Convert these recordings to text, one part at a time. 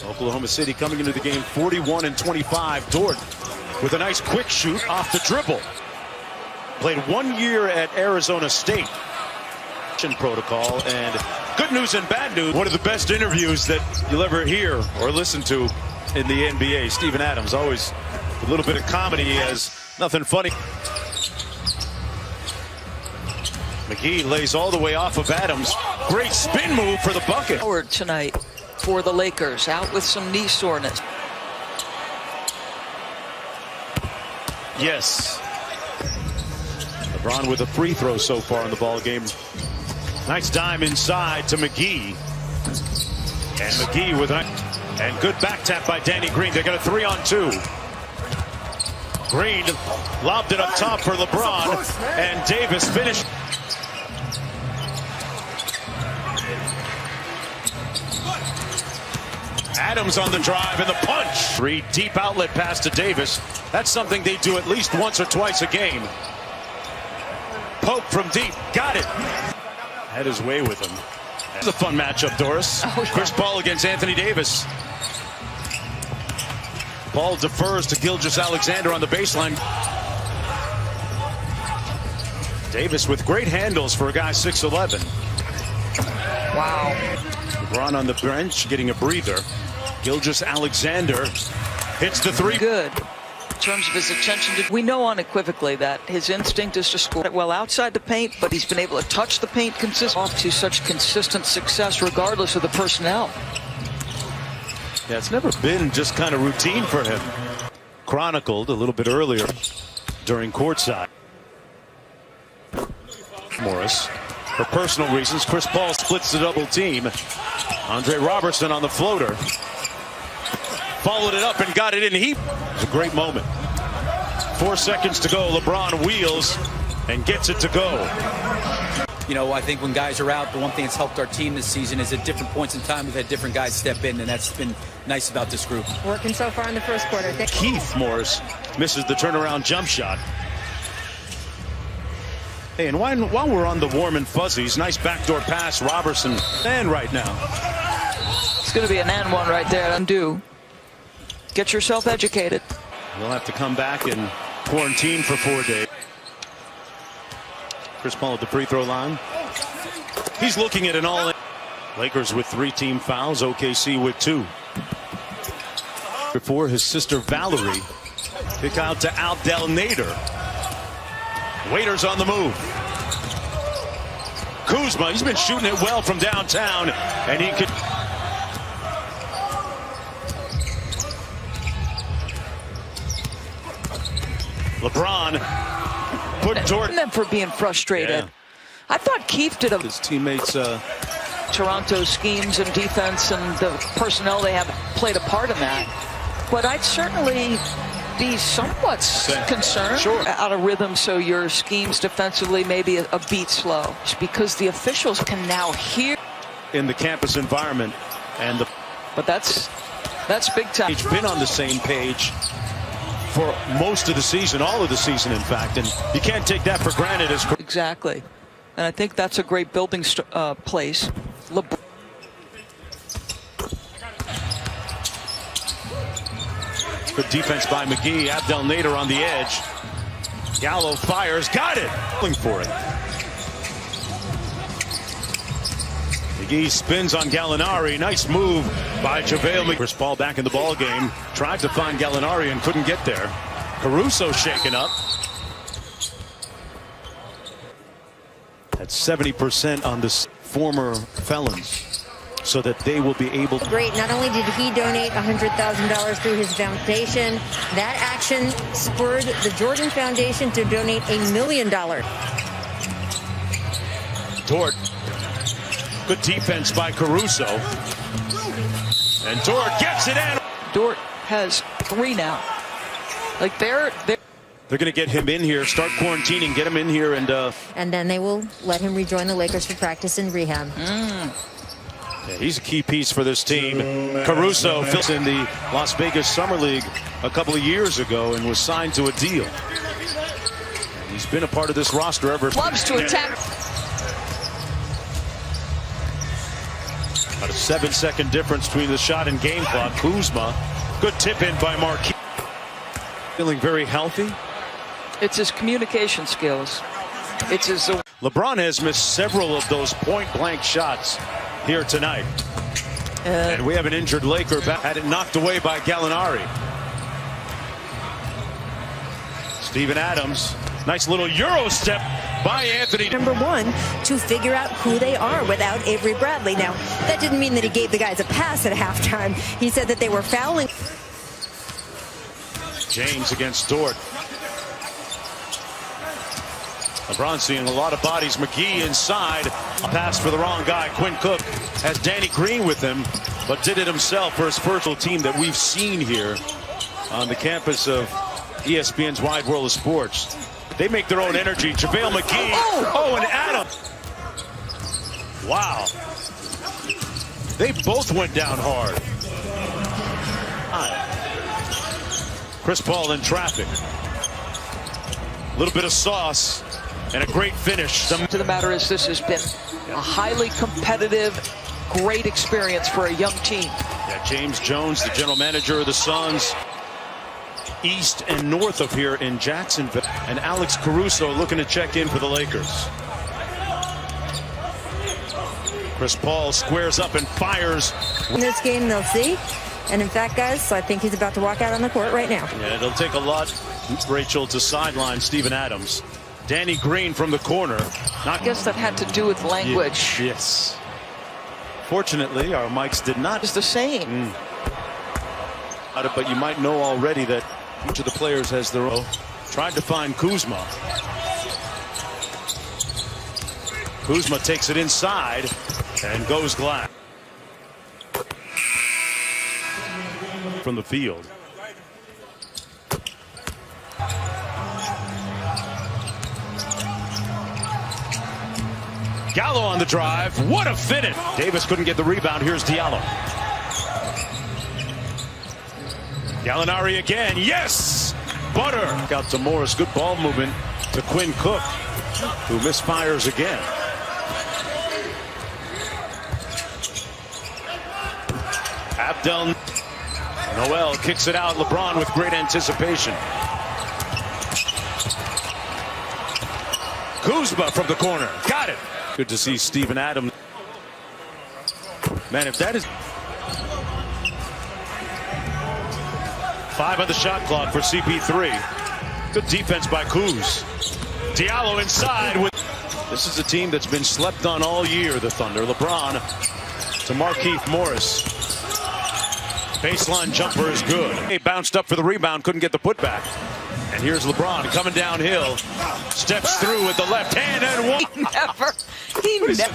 Oklahoma City coming into the game 41-25. Dort with a nice quick shoot off the dribble. Played 1 year at Arizona State. Protocol, and good news and bad news. One of the best interviews that you'll ever hear or listen to in the NBA. Steven Adams, always a little bit of comedy. He has nothing funny. McGee lays all the way off of Adams. Great spin move for the bucket. Howard tonight for the Lakers, out with some knee soreness. Yes. LeBron with a free throw so far in the ball game. Nice dime inside to McGee. And McGee with and good back tap by Danny Green. They got a 3-on-2. Green lobbed it up top for LeBron, and Davis finished. Adams on the drive and the punch. 3 deep outlet pass to Davis. That's something they do at least once or twice a game. Pope from deep, got it. Had his way with him. It's a fun matchup, Doris. Oh, yeah. Chris Paul against Anthony Davis. Paul defers to Gilgeous-Alexander on the baseline. Davis with great handles for a guy 6'11". Wow. LeBron on the bench getting a breather. Gilgeous-Alexander hits the 3. Good. In terms of his attention to, we know unequivocally that his instinct is to score it well outside the paint, but he's been able to touch the paint consistently. Off to such consistent success regardless of the personnel. Yeah, it's never been just kind of routine for him. Chronicled a little bit earlier during courtside. Morris, for personal reasons, Chris Paul splits the double team. Andre Robertson on the floater. Followed it up and got it in. It was a great moment. 4 seconds to go. LeBron wheels and gets it to go. You know, I think when guys are out, the one thing that's helped our team this season is at different points in time we've had different guys step in, and that's been nice about this group. Working so far in the first quarter. Keith Morris misses the turnaround jump shot. Hey, and while we're on the warm and fuzzies, nice backdoor pass, Robertson, and right now. It's going to be an and one right there. Undo. Get yourself educated. We'll have to come back and quarantine for 4 days. Chris Paul at the free throw line. He's looking at an all-in. Lakers with 3 team fouls, OKC with 2. Before his sister Valerie, kick out to Abdel Nader. Waiters on the move. Kuzma, he's been shooting it well from downtown, and he could. LeBron put Jordan. Them for being frustrated. Yeah. I thought Keith did His teammates. Toronto schemes and defense and the personnel they have played a part in that. But I'd certainly be somewhat concerned. Sure. Out of rhythm, so your schemes defensively maybe a beat slow. It's because the officials can now hear In the campus environment, and the. But that's big time. He's been on the same page for most of the season, all of the season, in fact, and you can't take that for granted. As Exactly. And I think that's a great building place. Good defense by McGee. Abdel Nader on the edge. Gallo fires. Got it. Looking for it. McGee spins on Gallinari. Nice move by JaVale McGee. Chris Paul back in the ball game. Tried to find Gallinari and couldn't get there. Caruso shaken up. That's 70% on the former felons, so that they will be able to. Great. Not only did he donate $100,000 through his foundation, that action spurred the Jordan Foundation to donate $1 million. Dort. Good defense by Caruso. And Dort gets it in. Dort has 3 now. Like they're going to get him in here, start quarantining, get him in here, and then they will let him rejoin the Lakers for practice and rehab. yeah, he's a key piece for this team. Caruso fills in the Las Vegas Summer League a couple of years ago and was signed to a deal. And he's been a part of this roster ever. loves to attack. About a 7-second difference between the shot and game clock. Kuzma, good tip in by Marquis. Feeling very healthy. It's his communication skills. It's his. LeBron has missed several of those point-blank shots here tonight. And we have an injured Laker back. Had it knocked away by Gallinari. Steven Adams. Nice little Euro step by Anthony. Number one, to figure out who they are without Avery Bradley. Now, that didn't mean that he gave the guys a pass at halftime. He said that they were fouling. James against Dort. LeBron seeing a lot of bodies. McGee inside. A pass for the wrong guy. Quinn Cook has Danny Green with him, but did it himself for his first team that we've seen here on the campus of ESPN's Wide World of Sports. They make their own energy. JaVale McGee. Oh, and Adam. Wow. They both went down hard. Chris Paul in traffic. A little bit of sauce and a great finish. To the matter is, this has been a highly competitive, great experience for a young team. Yeah, James Jones, the general manager of the Suns, east and north of here in Jacksonville, and Alex Caruso looking to check in for the Lakers. Chris Paul squares up and fires. In this game, they'll see. And in fact, guys, I think he's about to walk out on the court right now. Yeah, it'll take a lot, Rachel, to sideline Steven Adams. Danny Green from the corner. I guess that had to do with language. Yes. Fortunately, our mics did not. It's the same. But you might know already that each of the players has their own. Tried to find Kuzma. Kuzma takes it inside and goes glass. From the field. Gallo on the drive. What a finish. Davis couldn't get the rebound. Here's Diallo. Gallinari again. Yes! Butter. Out to Morris. Good ball movement to Quinn Cook, who misfires again. Abdel Noel kicks it out. LeBron with great anticipation. Kuzma from the corner. Got it. Good to see Steven Adams. Man, if that is 5 on the shot clock for CP3. Good defense by Kuz. Diallo inside. This is a team that's been slept on all year, the Thunder. LeBron to Markieff Morris. Baseline jumper is good. He bounced up for the rebound, couldn't get the putback. And here's LeBron coming downhill. Steps through with the left hand and one. He never.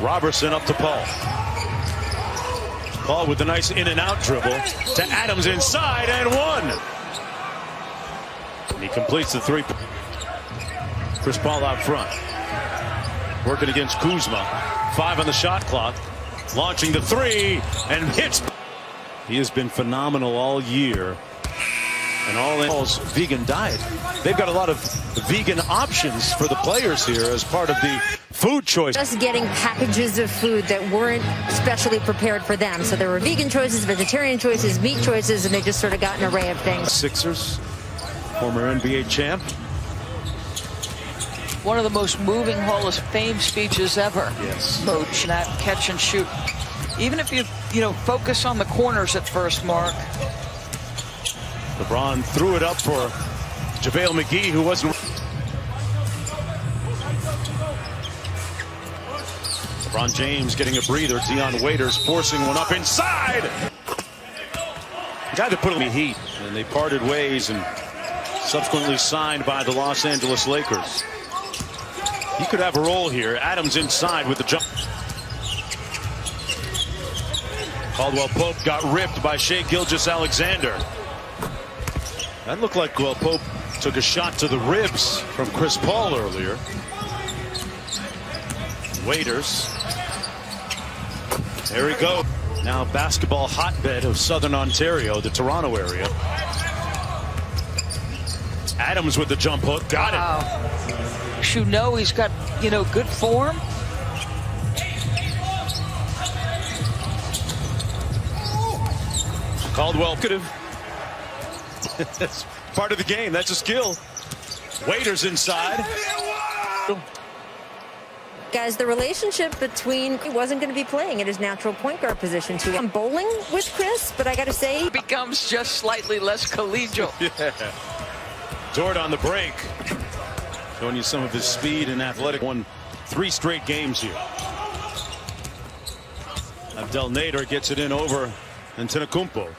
Robertson up to Paul. Paul with a nice in and out dribble to Adams inside and one. And he completes the three. Chris Paul out front. Working against Kuzma. 5 on the shot clock. Launching the three and hits. He has been phenomenal all year. And all in all's vegan diet. They've got a lot of vegan options for the players here as part of the food choice. Just getting packages of food that weren't specially prepared for them. So there were vegan choices, vegetarian choices, meat choices, and they just sort of got an array of things. Sixers, former NBA champ. One of the most moving Hall of Fame speeches ever. Yes. Coach, that catch and shoot. Even if you focus on the corners at first, Mark. LeBron threw it up for JaVale McGee, who wasn't. LeBron James getting a breather. Dion Waiters forcing one up inside. The guy that put him in the Heat, and they parted ways and subsequently signed by the Los Angeles Lakers. He could have a role here. Adams inside with the jump. Caldwell Pope got ripped by Shai Gilgeous-Alexander. That looked like Pope took a shot to the ribs from Chris Paul earlier. Waiters. There we go. Now basketball hotbed of Southern Ontario, the Toronto area. Adams with the jump hook. Got it. You know he's got, good form. Caldwell could have. That's part of the game. That's a skill. Waiters inside. Guys, the relationship between he wasn't going to be playing at his natural point guard position too. I'm bowling with Chris, but I got to say, Becomes just slightly less collegial. Yeah. Dort on the break. Showing you some of his speed and athletic. Won 3 straight games here. Abdel Nader gets it in over Antetokounmpo.